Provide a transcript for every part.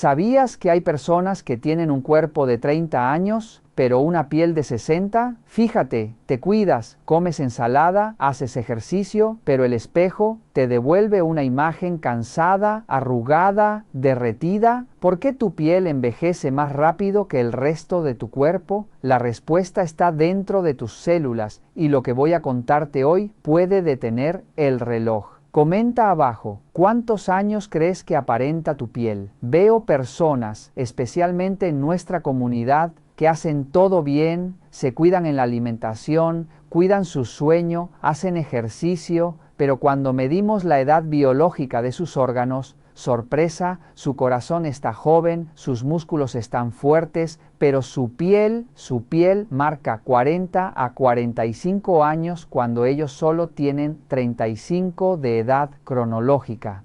¿Sabías que hay personas que tienen un cuerpo de 30 años, pero una piel de 60? Fíjate, te cuidas, comes ensalada, haces ejercicio, pero el espejo te devuelve una imagen cansada, arrugada, derretida. ¿Por qué tu piel envejece más rápido que el resto de tu cuerpo? La respuesta está dentro de tus células y lo que voy a contarte hoy puede detener el reloj. Comenta abajo, ¿cuántos años crees que aparenta tu piel? Veo personas, especialmente en nuestra comunidad, que hacen todo bien, se cuidan en la alimentación, cuidan su sueño, hacen ejercicio, pero cuando medimos la edad biológica de sus órganos, sorpresa, su corazón está joven, sus músculos están fuertes, pero su piel marca 40 a 45 años cuando ellos solo tienen 35 de edad cronológica.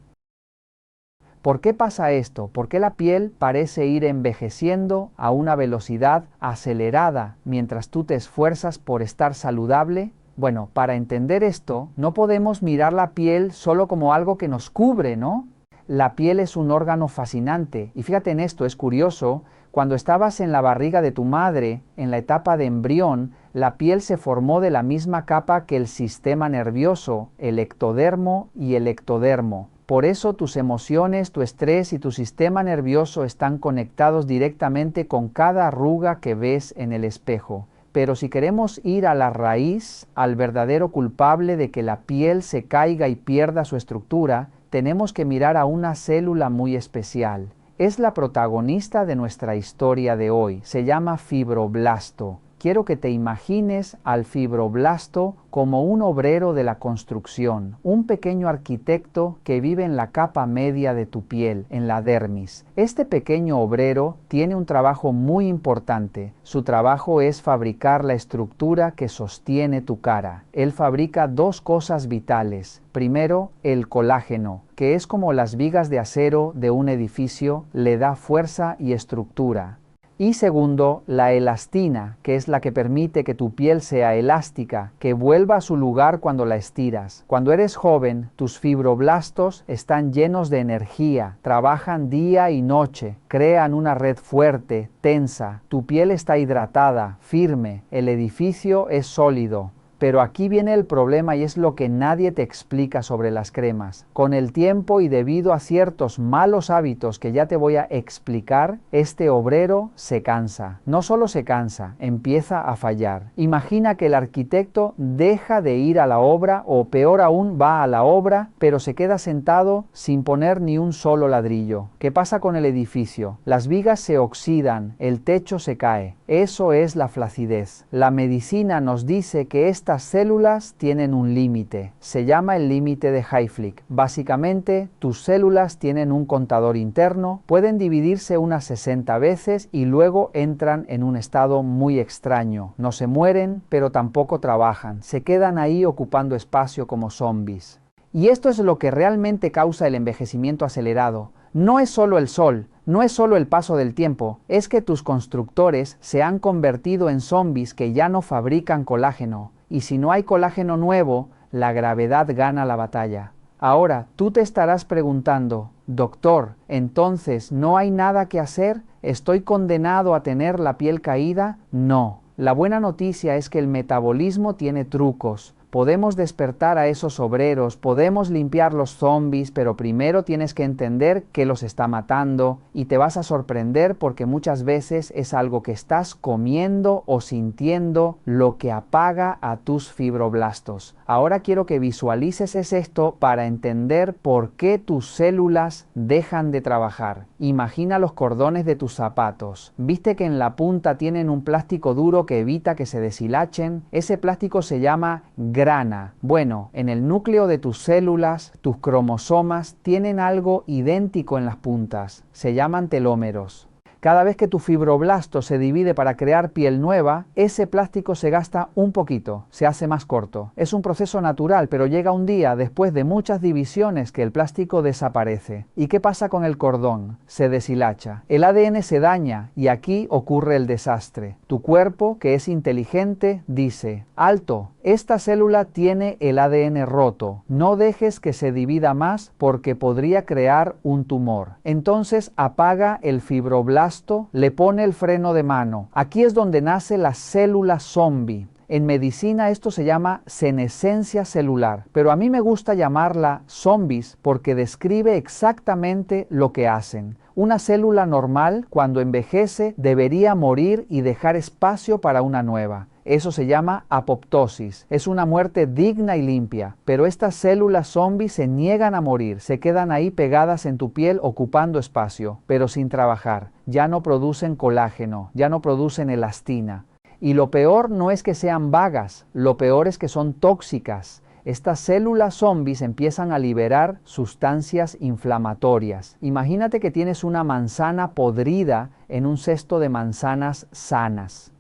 ¿Por qué pasa esto? ¿Por qué la piel parece ir envejeciendo a una velocidad acelerada mientras tú te esfuerzas por estar saludable? Bueno, para entender esto, no podemos mirar la piel solo como algo que nos cubre, ¿no? La piel es un órgano fascinante, y fíjate en esto, es curioso, cuando estabas en la barriga de tu madre, en la etapa de embrión, la piel se formó de la misma capa que el sistema nervioso, el ectodermo y el ectodermo. Por eso tus emociones, tu estrés y tu sistema nervioso están conectados directamente con cada arruga que ves en el espejo. Pero si queremos ir a la raíz, al verdadero culpable de que la piel se caiga y pierda su estructura, tenemos que mirar a una célula muy especial. Es la protagonista de nuestra historia de hoy. Se llama fibroblasto. Quiero que te imagines al fibroblasto como un obrero de la construcción, un pequeño arquitecto que vive en la capa media de tu piel, en la dermis. Este pequeño obrero tiene un trabajo muy importante. Su trabajo es fabricar la estructura que sostiene tu cara. Él fabrica dos cosas vitales. Primero, el colágeno, que es como las vigas de acero de un edificio, le da fuerza y estructura. Y segundo, la elastina, que es la que permite que tu piel sea elástica, que vuelva a su lugar cuando la estiras. Cuando eres joven, tus fibroblastos están llenos de energía, trabajan día y noche, crean una red fuerte, tensa, tu piel está hidratada, firme, el edificio es sólido. Pero aquí viene el problema y es lo que nadie te explica sobre las cremas. Con el tiempo y debido a ciertos malos hábitos que ya te voy a explicar, este obrero se cansa. No solo se cansa, empieza a fallar. Imagina que el arquitecto deja de ir a la obra o peor aún va a la obra, pero se queda sentado sin poner ni un solo ladrillo. ¿Qué pasa con el edificio? Las vigas se oxidan, el techo se cae. Eso es la flacidez. La medicina nos dice que estas células tienen un límite. Se llama el límite de Hayflick. Básicamente, tus células tienen un contador interno, pueden dividirse unas 60 veces y luego entran en un estado muy extraño. No se mueren, pero tampoco trabajan. Se quedan ahí ocupando espacio como zombies. Y esto es lo que realmente causa el envejecimiento acelerado. No es solo el sol, no es solo el paso del tiempo, es que tus constructores se han convertido en zombies que ya no fabrican colágeno. Y si no hay colágeno nuevo, la gravedad gana la batalla. Ahora, tú te estarás preguntando, doctor, ¿entonces no hay nada que hacer? ¿Estoy condenado a tener la piel caída? No. La buena noticia es que el metabolismo tiene trucos. Podemos despertar a esos obreros, podemos limpiar los zombies, pero primero tienes que entender qué los está matando y te vas a sorprender porque muchas veces es algo que estás comiendo o sintiendo lo que apaga a tus fibroblastos. Ahora quiero que visualices esto para entender por qué tus células dejan de trabajar. Imagina los cordones de tus zapatos. ¿Viste que en la punta tienen un plástico duro que evita que se deshilachen? Ese plástico se llama grana. Bueno, en el núcleo de tus células, tus cromosomas tienen algo idéntico en las puntas. Se llaman telómeros. Cada vez que tu fibroblasto se divide para crear piel nueva, ese plástico se gasta un poquito, se hace más corto. Es un proceso natural, pero llega un día, después de muchas divisiones, que el plástico desaparece. ¿Y qué pasa con el cordón? Se deshilacha. El ADN se daña y aquí ocurre el desastre. Tu cuerpo, que es inteligente, dice: alto, esta célula tiene el ADN roto. No dejes que se divida más porque podría crear un tumor. Entonces apaga el fibroblasto, le pone el freno de mano. Aquí es donde nace la célula zombie. En medicina esto se llama senescencia celular, pero a mí me gusta llamarla zombies porque describe exactamente lo que hacen. Una célula normal, cuando envejece, debería morir y dejar espacio para una nueva. Eso se llama apoptosis. Es una muerte digna y limpia. Pero estas células zombies se niegan a morir, se quedan ahí pegadas en tu piel ocupando espacio, pero sin trabajar. Ya no producen colágeno, ya no producen elastina. Y lo peor no es que sean vagas, lo peor es que son tóxicas. Estas células zombies empiezan a liberar sustancias inflamatorias. Imagínate que tienes una manzana podrida en un cesto de manzanas sanas.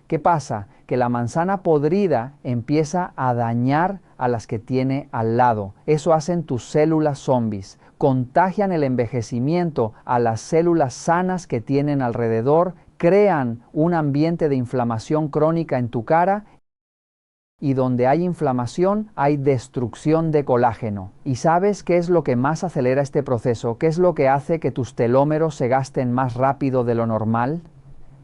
¿Qué pasa? Que la manzana podrida empieza a dañar a las que tiene al lado. Eso hacen tus células zombies. Contagian el envejecimiento a las células sanas que tienen alrededor, crean un ambiente de inflamación crónica en tu cara, y donde hay inflamación hay destrucción de colágeno. ¿Y sabes qué es lo que más acelera este proceso? ¿Qué es lo que hace que tus telómeros se gasten más rápido de lo normal?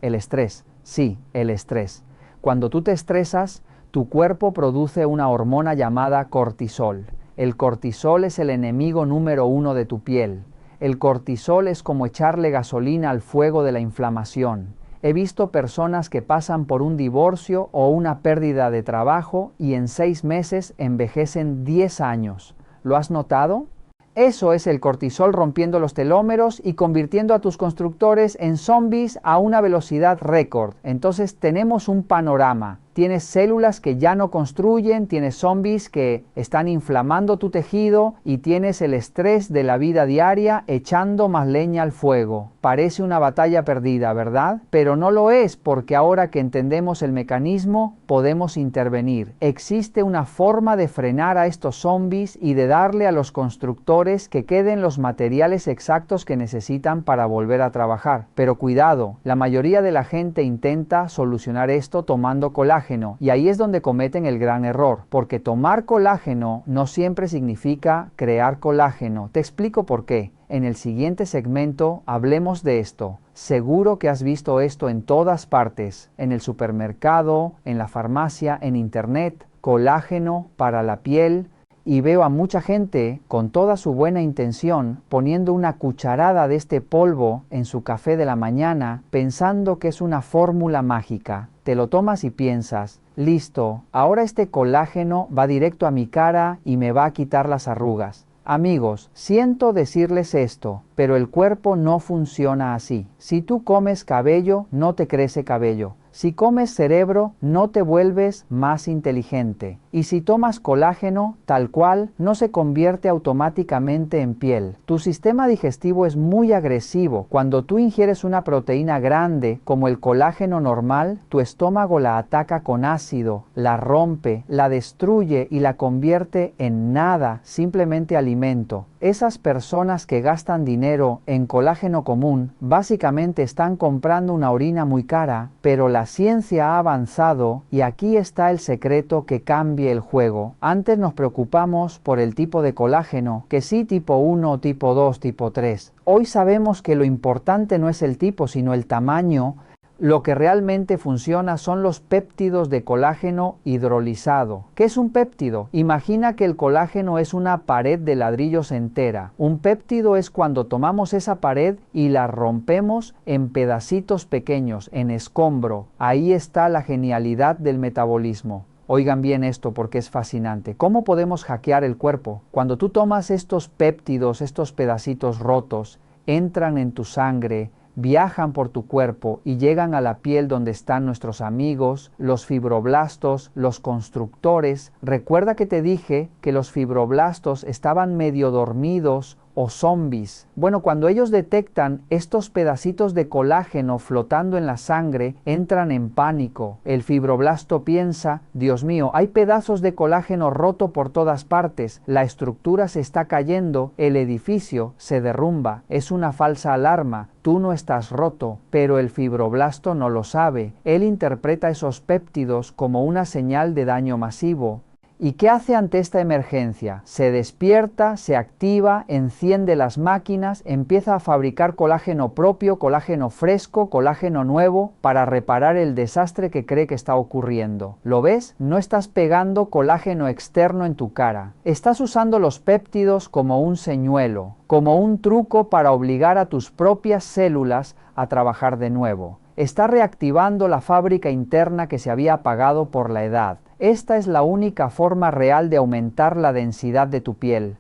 El estrés. Sí, el estrés. Cuando tú te estresas, tu cuerpo produce una hormona llamada cortisol. El cortisol es el enemigo número 1 de tu piel. El cortisol es como echarle gasolina al fuego de la inflamación. He visto personas que pasan por un divorcio o una pérdida de trabajo y en 6 meses envejecen 10 años. ¿Lo has notado? Eso es el cortisol rompiendo los telómeros y convirtiendo a tus constructores en zombies a una velocidad récord. Entonces tenemos un panorama. Tienes células que ya no construyen, tienes zombies que están inflamando tu tejido y tienes el estrés de la vida diaria echando más leña al fuego. Parece una batalla perdida, ¿verdad? Pero no lo es, porque ahora que entendemos el mecanismo, podemos intervenir. Existe una forma de frenar a estos zombies y de darle a los constructores que queden los materiales exactos que necesitan para volver a trabajar. Pero cuidado, la mayoría de la gente intenta solucionar esto tomando colágeno. Y ahí es donde cometen el gran error, porque tomar colágeno no siempre significa crear colágeno. Te explico por qué. En el siguiente segmento hablemos de esto. Seguro que has visto esto en todas partes, en el supermercado, en la farmacia, en internet, colágeno para la piel. Y veo a mucha gente, con toda su buena intención, poniendo una cucharada de este polvo en su café de la mañana, pensando que es una fórmula mágica. Te lo tomas y piensas: listo, ahora este colágeno va directo a mi cara y me va a quitar las arrugas. Amigos, siento decirles esto, pero el cuerpo no funciona así. Si tú comes cabello, no te crece cabello. Si comes cerebro, no te vuelves más inteligente. Y si tomas colágeno, tal cual, no se convierte automáticamente en piel. Tu sistema digestivo es muy agresivo. Cuando tú ingieres una proteína grande, como el colágeno normal, tu estómago la ataca con ácido, la rompe, la destruye y la convierte en nada, simplemente alimento. Esas personas que gastan dinero en colágeno común, básicamente están comprando una orina muy cara, pero la ciencia ha avanzado y aquí está el secreto que cambie el juego. Antes nos preocupamos por el tipo de colágeno, que sí tipo 1, tipo 2, tipo 3. Hoy sabemos que lo importante no es el tipo, sino el tamaño. Lo que realmente funciona son los péptidos de colágeno hidrolizado. ¿Qué es un péptido? Imagina que el colágeno es una pared de ladrillos entera. Un péptido es cuando tomamos esa pared y la rompemos en pedacitos pequeños, en escombro. Ahí está la genialidad del metabolismo. Oigan bien esto porque es fascinante. ¿Cómo podemos hackear el cuerpo? Cuando tú tomas estos péptidos, estos pedacitos rotos, entran en tu sangre, viajan por tu cuerpo y llegan a la piel donde están nuestros amigos, los fibroblastos, los constructores. Recuerda que te dije que los fibroblastos estaban medio dormidos o zombies. Bueno, cuando ellos detectan estos pedacitos de colágeno flotando en la sangre, entran en pánico. El fibroblasto piensa, Dios mío, hay pedazos de colágeno roto por todas partes, la estructura se está cayendo, el edificio se derrumba, es una falsa alarma, tú no estás roto, pero el fibroblasto no lo sabe. Él interpreta esos péptidos como una señal de daño masivo. ¿Y qué hace ante esta emergencia? Se despierta, se activa, enciende las máquinas, empieza a fabricar colágeno propio, colágeno fresco, colágeno nuevo, para reparar el desastre que cree que está ocurriendo. ¿Lo ves? No estás pegando colágeno externo en tu cara. Estás usando los péptidos como un señuelo, como un truco para obligar a tus propias células a trabajar de nuevo. Está reactivando la fábrica interna que se había apagado por la edad. Esta es la única forma real de aumentar la densidad de tu piel.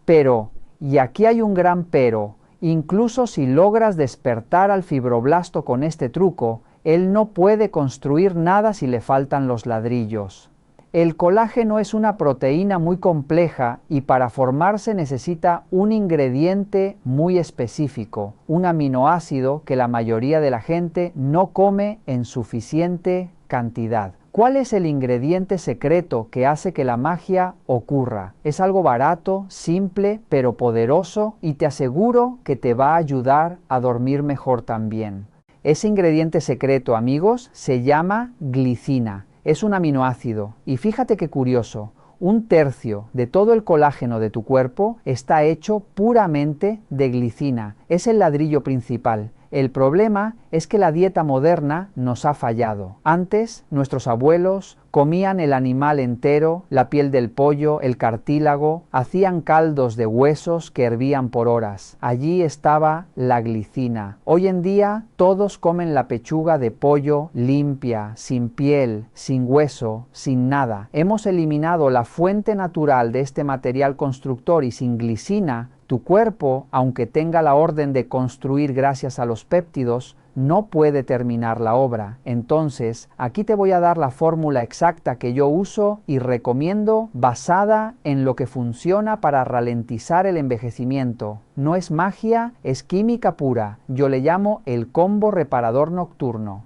Pero, y aquí hay un gran pero, incluso si logras despertar al fibroblasto con este truco, él no puede construir nada si le faltan los ladrillos. El colágeno es una proteína muy compleja y para formarse necesita un ingrediente muy específico, un aminoácido que la mayoría de la gente no come en suficiente cantidad. ¿Cuál es el ingrediente secreto que hace que la magia ocurra? Es algo barato, simple, pero poderoso y te aseguro que te va a ayudar a dormir mejor también. Ese ingrediente secreto, amigos, se llama glicina. Es un aminoácido y fíjate qué curioso, 1/3 de todo el colágeno de tu cuerpo está hecho puramente de glicina, es el ladrillo principal. El problema es que la dieta moderna nos ha fallado. Antes, nuestros abuelos comían el animal entero, la piel del pollo, el cartílago, hacían caldos de huesos que hervían por horas. Allí estaba la glicina. Hoy en día, todos comen la pechuga de pollo limpia, sin piel, sin hueso, sin nada. Hemos eliminado la fuente natural de este material constructor y sin glicina, tu cuerpo, aunque tenga la orden de construir gracias a los péptidos, no puede terminar la obra. Entonces, aquí te voy a dar la fórmula exacta que yo uso y recomiendo basada en lo que funciona para ralentizar el envejecimiento. No es magia, es química pura. Yo le llamo el combo reparador nocturno.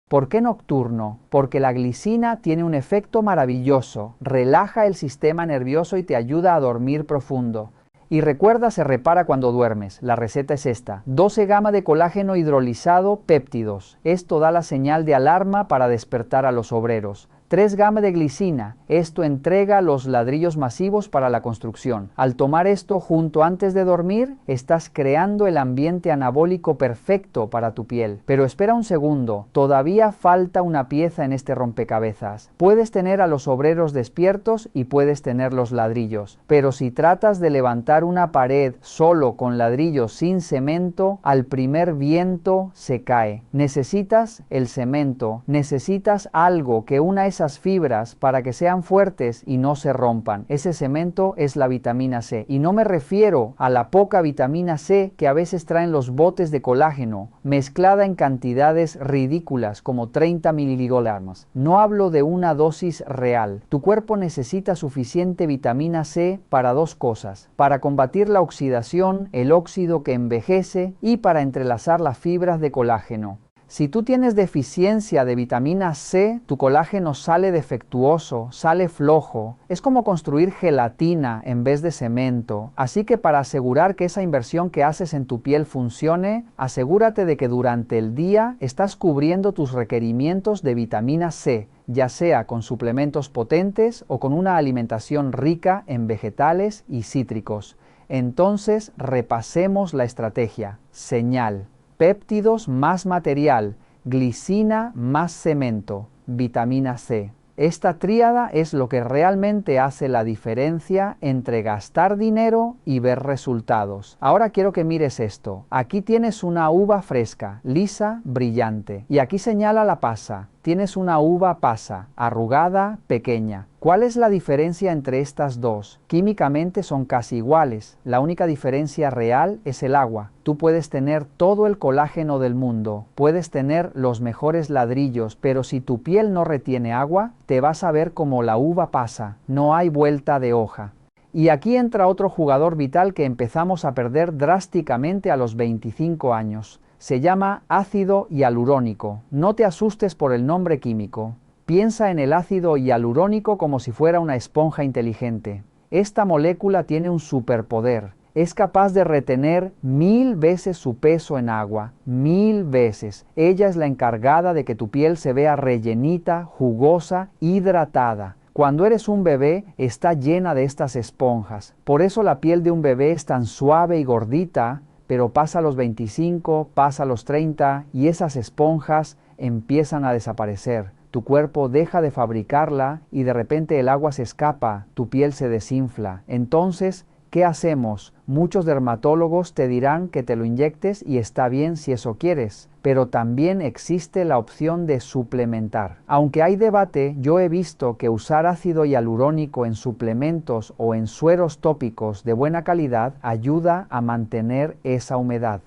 ¿Por qué nocturno? Porque la glicina tiene un efecto maravilloso, relaja el sistema nervioso y te ayuda a dormir profundo. Y recuerda, se repara cuando duermes. La receta es esta: 12 gamma de colágeno hidrolizado péptidos. Esto da la señal de alarma para despertar a los obreros. 3 gamma de glicina. Esto entrega los ladrillos masivos para la construcción. Al tomar esto junto antes de dormir, estás creando el ambiente anabólico perfecto para tu piel. Pero espera un segundo, todavía falta una pieza en este rompecabezas. Puedes tener a los obreros despiertos y puedes tener los ladrillos. Pero si tratas de levantar una pared solo con ladrillos sin cemento, al primer viento se cae. Necesitas el cemento, necesitas algo que una esas fibras para que sean fuertes y no se rompan. Ese cemento es la vitamina C. Y no me refiero a la poca vitamina C que a veces traen los botes de colágeno, mezclada en cantidades ridículas como 30 miligramos. No hablo de una dosis real. Tu cuerpo necesita suficiente vitamina C para dos cosas: para combatir la oxidación, el óxido que envejece, y para entrelazar las fibras de colágeno. Si tú tienes deficiencia de vitamina C, tu colágeno sale defectuoso, sale flojo. Es como construir gelatina en vez de cemento. Así que para asegurar que esa inversión que haces en tu piel funcione, asegúrate de que durante el día estás cubriendo tus requerimientos de vitamina C, ya sea con suplementos potentes o con una alimentación rica en vegetales y cítricos. Entonces, repasemos la estrategia. Señal: péptidos más material, glicina más cemento, vitamina C. Esta tríada es lo que realmente hace la diferencia entre gastar dinero y ver resultados. Ahora quiero que mires esto. Aquí tienes una uva fresca, lisa, brillante. Y aquí señala la pasa. Tienes una uva pasa, arrugada, pequeña. ¿Cuál es la diferencia entre estas dos? Químicamente son casi iguales. La única diferencia real es el agua. Tú puedes tener todo el colágeno del mundo, puedes tener los mejores ladrillos, pero si tu piel no retiene agua, te vas a ver como la uva pasa. No hay vuelta de hoja. Y aquí entra otro jugador vital que empezamos a perder drásticamente a los 25 años. Se llama ácido hialurónico. No te asustes por el nombre químico. Piensa en el ácido hialurónico como si fuera una esponja inteligente. Esta molécula tiene un superpoder. Es capaz de retener 1000 veces su peso en agua. 1000 veces. Ella es la encargada de que tu piel se vea rellenita, jugosa, hidratada. Cuando eres un bebé, está llena de estas esponjas. Por eso la piel de un bebé es tan suave y gordita, pero pasa los 25, pasa los 30 y esas esponjas empiezan a desaparecer. Tu cuerpo deja de fabricarla y de repente el agua se escapa, tu piel se desinfla. Entonces, ¿qué hacemos? Muchos dermatólogos te dirán que te lo inyectes y está bien si eso quieres, pero también existe la opción de suplementar. Aunque hay debate, yo he visto que usar ácido hialurónico en suplementos o en sueros tópicos de buena calidad ayuda a mantener esa humedad.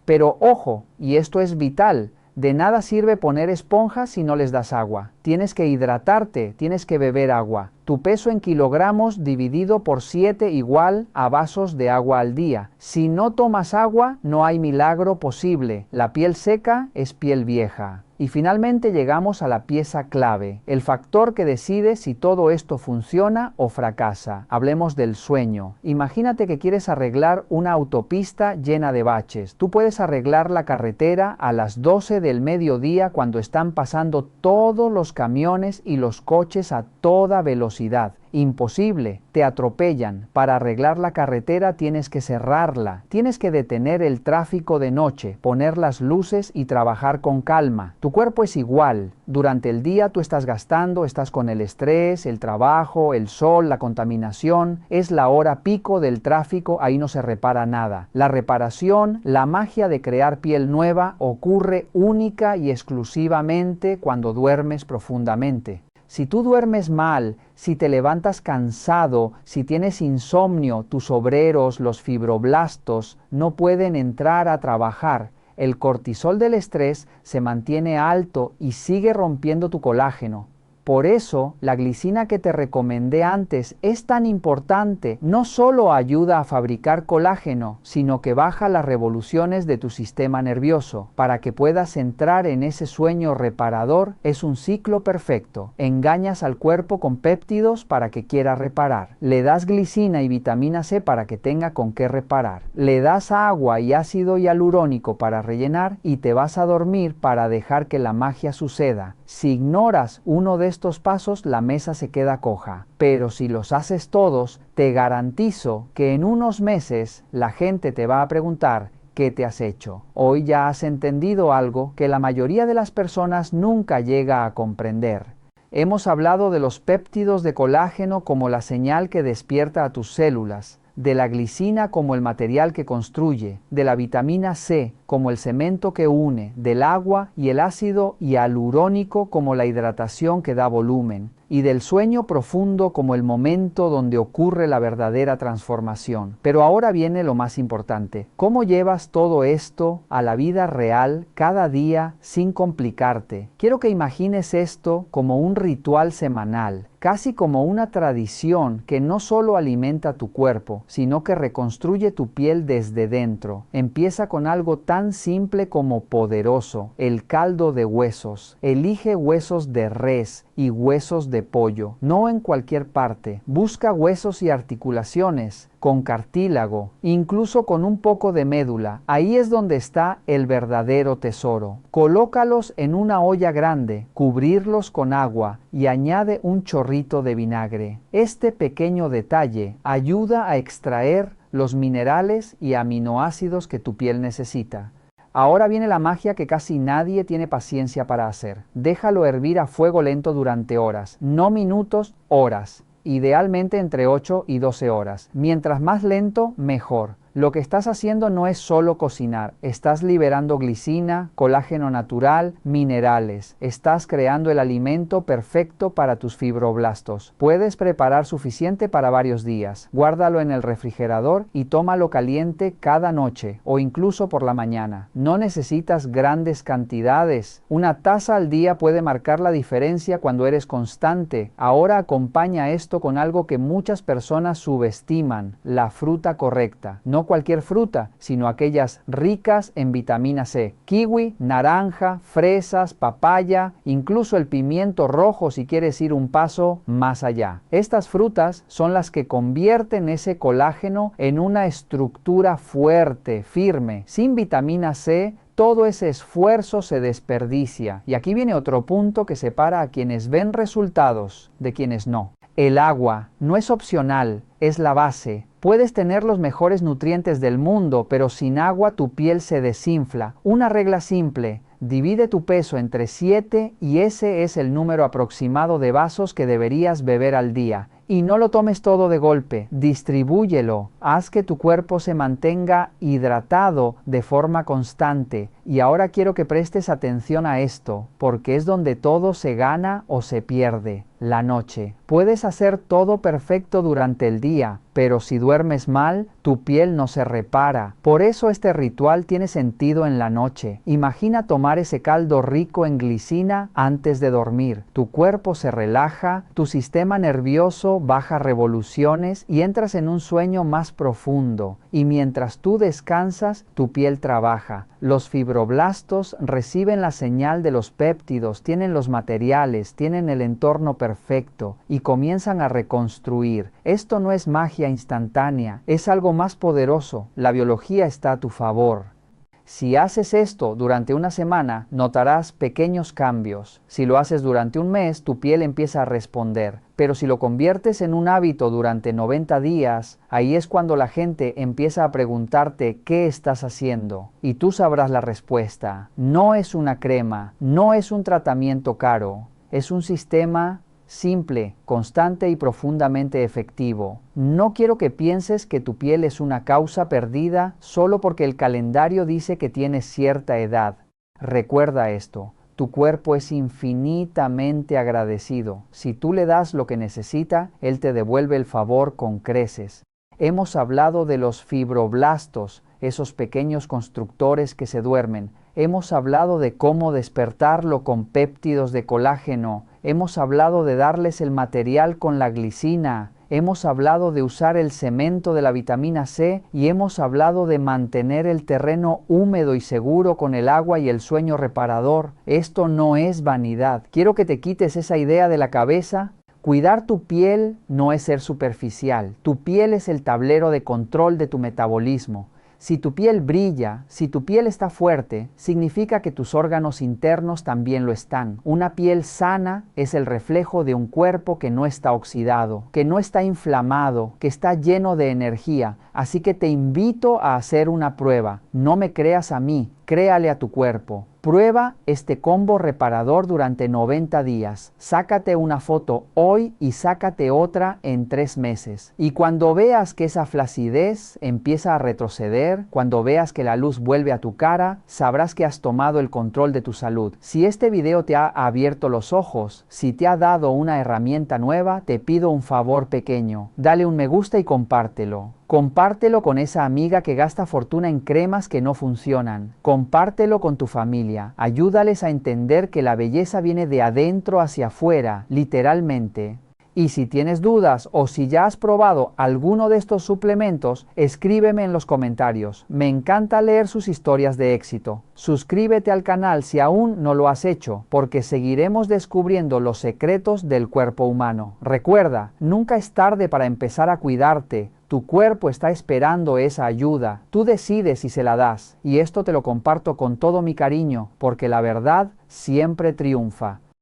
Pero ojo, y esto es vital, de nada sirve poner esponjas si no les das agua. Tienes que hidratarte, tienes que beber agua. Tu peso en kilogramos dividido por 7 igual a vasos de agua al día. Si no tomas agua, no hay milagro posible. La piel seca es piel vieja. Y finalmente llegamos a la pieza clave, el factor que decide si todo esto funciona o fracasa. Hablemos del sueño. Imagínate que quieres arreglar una autopista llena de baches. Tú puedes arreglar la carretera a las 12 del mediodía cuando están pasando todos los camiones y los coches a toda velocidad. Imposible, te atropellan. Para arreglar la carretera tienes que cerrarla, tienes que detener el tráfico de noche, poner las luces y trabajar con calma. Tu cuerpo es igual. Durante el día tú estás gastando, estás con el estrés, el trabajo, el sol, la contaminación. Es la hora pico del tráfico, ahí no se repara nada. La reparación, la magia de crear piel nueva ocurre única y exclusivamente cuando duermes profundamente. Si tú duermes mal, si te levantas cansado, si tienes insomnio, tus obreros, los fibroblastos, no pueden entrar a trabajar. El cortisol del estrés se mantiene alto y sigue rompiendo tu colágeno. Por eso, la glicina que te recomendé antes es tan importante. No solo ayuda a fabricar colágeno, sino que baja las revoluciones de tu sistema nervioso. Para que puedas entrar en ese sueño reparador, es un ciclo perfecto. Engañas al cuerpo con péptidos para que quiera reparar. Le das glicina y vitamina C para que tenga con qué reparar. Le das agua y ácido hialurónico para rellenar y te vas a dormir para dejar que la magia suceda. Si ignoras uno de estos pasos, la mesa se queda coja. Pero si los haces todos, te garantizo que en unos meses la gente te va a preguntar ¿qué te has hecho? Hoy ya has entendido algo que la mayoría de las personas nunca llega a comprender. Hemos hablado de los péptidos de colágeno como la señal que despierta a tus células, de la glicina como el material que construye, de la vitamina C como el cemento que une, del agua y el ácido hialurónico como la hidratación que da volumen, y del sueño profundo como el momento donde ocurre la verdadera transformación. Pero ahora viene lo más importante. ¿Cómo llevas todo esto a la vida real cada día sin complicarte? Quiero que imagines esto como un ritual semanal, casi como una tradición que no solo alimenta tu cuerpo, sino que reconstruye tu piel desde dentro. Empieza con algo tan simple como poderoso, el caldo de huesos. Elige huesos de res y huesos de pollo, no en cualquier parte. Busca huesos y articulaciones, con cartílago, incluso con un poco de médula. Ahí es donde está el verdadero tesoro. Colócalos en una olla grande, cubrirlos con agua y añade un chorrito de vinagre. Este pequeño detalle ayuda a extraer los minerales y aminoácidos que tu piel necesita. Ahora viene la magia que casi nadie tiene paciencia para hacer. Déjalo hervir a fuego lento durante horas, no minutos, horas. Idealmente entre 8 y 12 horas. Mientras más lento, mejor. Lo que estás haciendo no es solo cocinar, estás liberando glicina, colágeno natural, minerales. Estás creando el alimento perfecto para tus fibroblastos. Puedes preparar suficiente para varios días. Guárdalo en el refrigerador y tómalo caliente cada noche o incluso por la mañana. No necesitas grandes cantidades. Una taza al día puede marcar la diferencia cuando eres constante. Ahora acompaña esto con algo que muchas personas subestiman: la fruta correcta. No cualquier fruta, sino aquellas ricas en vitamina C. Kiwi, naranja, fresas, papaya, incluso el pimiento rojo si quieres ir un paso más allá. Estas frutas son las que convierten ese colágeno en una estructura fuerte, firme. Sin vitamina C, todo ese esfuerzo se desperdicia. Y aquí viene otro punto que separa a quienes ven resultados de quienes no. El agua no es opcional, es la base. Puedes tener los mejores nutrientes del mundo, pero sin agua tu piel se desinfla. Una regla simple: divide tu peso entre 7 y ese es el número aproximado de vasos que deberías beber al día. Y no lo tomes todo de golpe, distribúyelo, haz que tu cuerpo se mantenga hidratado de forma constante. Y ahora quiero que prestes atención a esto, porque es donde todo se gana o se pierde: la noche. Puedes hacer todo perfecto durante el día, pero si duermes mal, tu piel no se repara. Por eso este ritual tiene sentido en la noche. Imagina tomar ese caldo rico en glicina antes de dormir. Tu cuerpo se relaja, tu sistema nervioso baja revoluciones y entras en un sueño más profundo. Y mientras tú descansas, tu piel trabaja. Los fibroblastos reciben la señal de los péptidos, tienen los materiales, tienen el entorno perfecto y comienzan a reconstruir. Esto no es magia instantánea, es algo más poderoso. La biología está a tu favor. Si haces esto durante una semana, notarás pequeños cambios. Si lo haces durante un mes, tu piel empieza a responder. Pero si lo conviertes en un hábito durante 90 días, ahí es cuando la gente empieza a preguntarte qué estás haciendo. Y tú sabrás la respuesta. No es una crema, no es un tratamiento caro, es un sistema simple, constante y profundamente efectivo. No quiero que pienses que tu piel es una causa perdida solo porque el calendario dice que tienes cierta edad. Recuerda esto: tu cuerpo es infinitamente agradecido. Si tú le das lo que necesita, él te devuelve el favor con creces. Hemos hablado de los fibroblastos, esos pequeños constructores que se duermen. Hemos hablado de cómo despertarlo con péptidos de colágeno. Hemos hablado de darles el material con la glicina. Hemos hablado de usar el cemento de la vitamina C y hemos hablado de mantener el terreno húmedo y seguro con el agua y el sueño reparador. Esto no es vanidad. Quiero que te quites esa idea de la cabeza. Cuidar tu piel no es ser superficial. Tu piel es el tablero de control de tu metabolismo. Si tu piel brilla, si tu piel está fuerte, significa que tus órganos internos también lo están. Una piel sana es el reflejo de un cuerpo que no está oxidado, que no está inflamado, que está lleno de energía. Así que te invito a hacer una prueba. No me creas a mí, créale a tu cuerpo. Prueba este combo reparador durante 90 días. Sácate una foto hoy y sácate otra en 3 meses. Y cuando veas que esa flacidez empieza a retroceder, cuando veas que la luz vuelve a tu cara, sabrás que has tomado el control de tu salud. Si este video te ha abierto los ojos, si te ha dado una herramienta nueva, te pido un favor pequeño. Dale un me gusta y compártelo. Compártelo con esa amiga que gasta fortuna en cremas que no funcionan. Compártelo con tu familia. Ayúdales a entender que la belleza viene de adentro hacia afuera, literalmente. Y si tienes dudas o si ya has probado alguno de estos suplementos, escríbeme en los comentarios. Me encanta leer sus historias de éxito. Suscríbete al canal si aún no lo has hecho, porque seguiremos descubriendo los secretos del cuerpo humano. Recuerda, nunca es tarde para empezar a cuidarte. Tu cuerpo está esperando esa ayuda. Tú decides si se la das. Y esto te lo comparto con todo mi cariño, porque la verdad siempre triunfa.